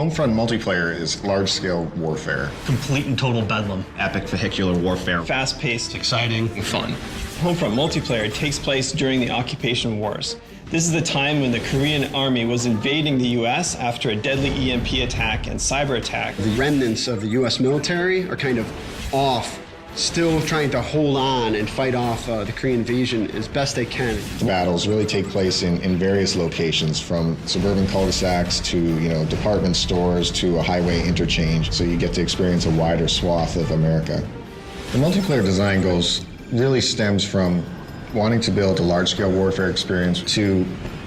Homefront multiplayer is large-scale warfare. Complete and total bedlam. Epic vehicular warfare. Fast-paced. Exciting. Fun. Homefront multiplayer takes place during the occupation wars. This is the time when the Korean army was invading the US after a deadly EMP attack and cyber attack. The remnants of the US military are kind of off, still trying to hold on and fight off the Korean invasion as best they can. The battles really take place in various locations, from suburban cul-de-sacs to department stores to a highway interchange, so you get to experience a wider swath of America. The multiplayer design goals really stems from wanting to build a large-scale warfare experience to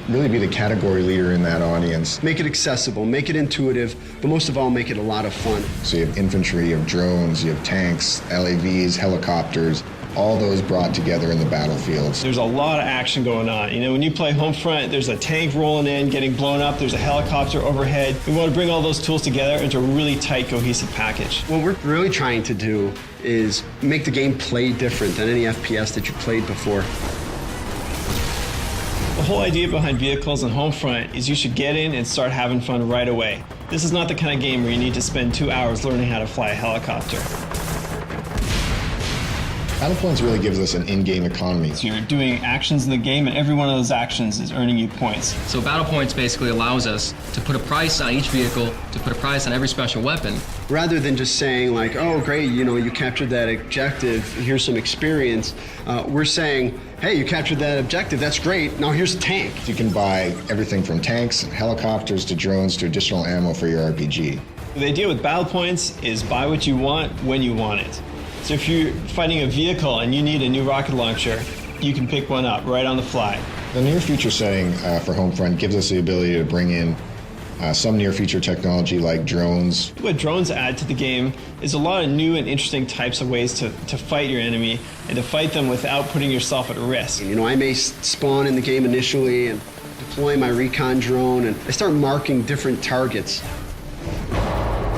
really be the category leader in that audience. Make it accessible, make it intuitive, but most of all, make it a lot of fun. So you have infantry, you have drones, you have tanks, LAVs, helicopters, all those brought together in the battlefields. There's a lot of action going on. When you play Homefront, there's a tank rolling in, getting blown up, there's a helicopter overhead. We want to bring all those tools together into a really tight, cohesive package. What we're really trying to do is make the game play different than any FPS that you played before. The whole idea behind vehicles and Homefront is you should get in and start having fun right away. This is not the kind of game where you need to spend 2 hours learning how to fly a helicopter. Battlepoints really gives us an in-game economy. So you're doing actions in the game, and every one of those actions is earning you points. So Battle Points basically allows us to put a price on each vehicle, to put a price on every special weapon. Rather than just saying like, oh great, you captured that objective, here's some experience, we're saying, hey, you captured that objective, that's great, now here's a tank. You can buy everything from tanks, helicopters, to drones, to additional ammo for your RPG. The idea with Battle Points is buy what you want when you want it. So if you're fighting a vehicle and you need a new rocket launcher, you can pick one up right on the fly. The near future setting for Homefront gives us the ability to bring in some near future technology like drones. What drones add to the game is a lot of new and interesting types of ways to fight your enemy and to fight them without putting yourself at risk. I may spawn in the game initially and deploy my recon drone, and I start marking different targets.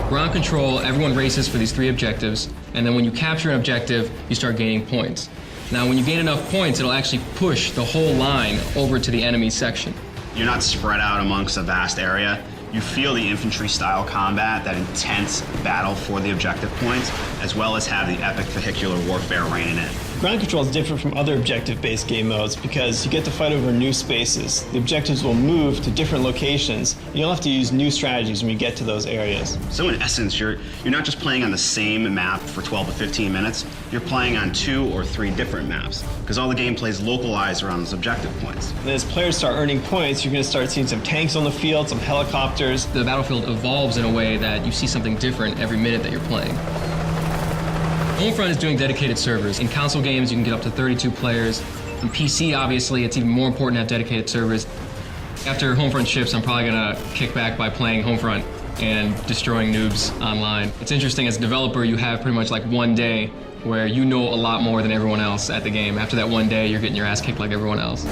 Ground control, everyone races for these 3 objectives, and then when you capture an objective, you start gaining points. Now, when you gain enough points, it'll actually push the whole line over to the enemy section. You're not spread out amongst a vast area. You feel the infantry-style combat, that intense battle for the objective points, as well as have the epic vehicular warfare reigning in. Ground control is different from other objective-based game modes because you get to fight over new spaces. The objectives will move to different locations, and you'll have to use new strategies when you get to those areas. So in essence, you're not just playing on the same map for 12 to 15 minutes, you're playing on 2 or 3 different maps, because all the gameplay is localized around those objective points. And as players start earning points, you're going to start seeing some tanks on the field, some helicopters. The battlefield evolves in a way that you see something different every minute that you're playing. Homefront is doing dedicated servers. In console games, you can get up to 32 players. In PC, obviously, it's even more important to have dedicated servers. After Homefront ships, I'm probably gonna kick back by playing Homefront and destroying noobs online. It's interesting, as a developer, you have pretty much like one day where you know a lot more than everyone else at the game. After that one day, you're getting your ass kicked like everyone else.